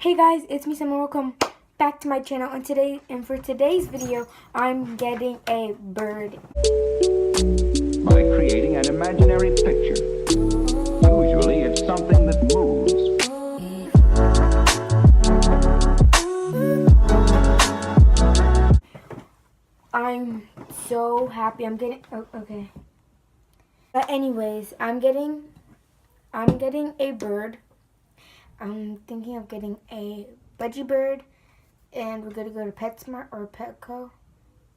Hey guys, it's me Sam. Welcome back to my channel. And for today's video, I'm getting a bird. By creating an imaginary picture. Usually it's something that moves. I'm so happy. Okay. But anyways, I'm getting a bird. I'm thinking of getting a budgie bird, and we're gonna go to PetSmart or Petco,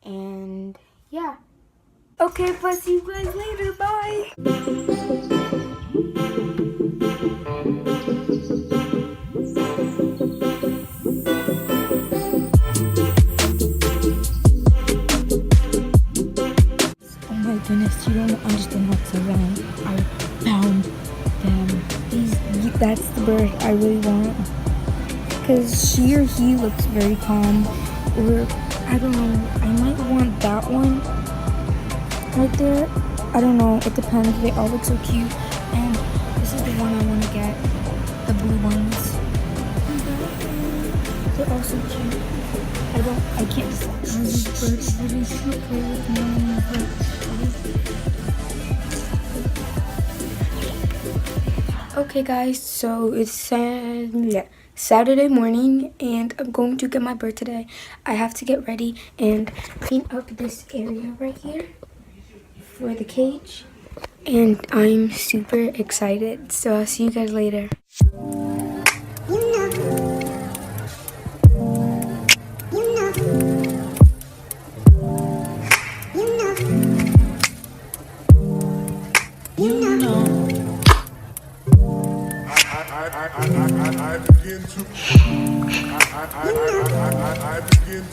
and yeah. Okay, but see you guys later. Bye. Oh my goodness, you don't understand what's so wrong. I found them. That's the bird I really want. Because she or he looks very calm. Or, I don't know, I might want that one right there. I don't know, it depends. They all look so cute. And this is the one I want to get. The blue ones. They're all so cute. I can't decide. This bird is really cute. Play with me. Okay guys, so it's Saturday morning and I'm going to get my bird today. I have to get ready and clean up this area right here for the cage. And I'm super excited, so I'll see you guys later. I begin to.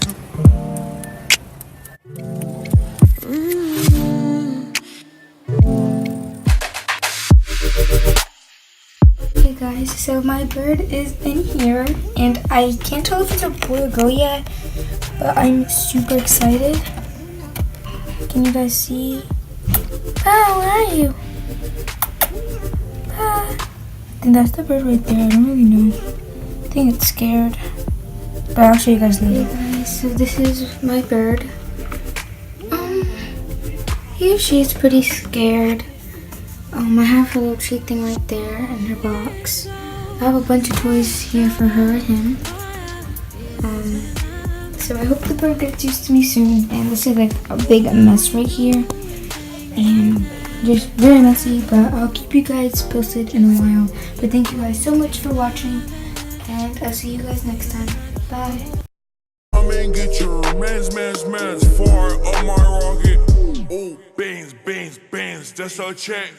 Okay guys, so my bird is in here and I can't tell if it's a boy or girl yet, but I'm super excited. Can you guys see? Ah, where are you? Ah. I think that's the bird right there. I don't really know. I think it's scared. But I'll show you guys later. Hey guys, so this is my bird. Here she is pretty scared. I have her little treat thing right there in her box. I have a bunch of toys here for her and him. So I hope the bird gets used to me soon. And this is like a big mess right here. And just very messy, but I'll keep you guys posted in a while. But thank you guys so much for watching, and I'll see you guys next time. Bye. Come and get your mans, fire up my rocket. Oh, bangs, that's our chance.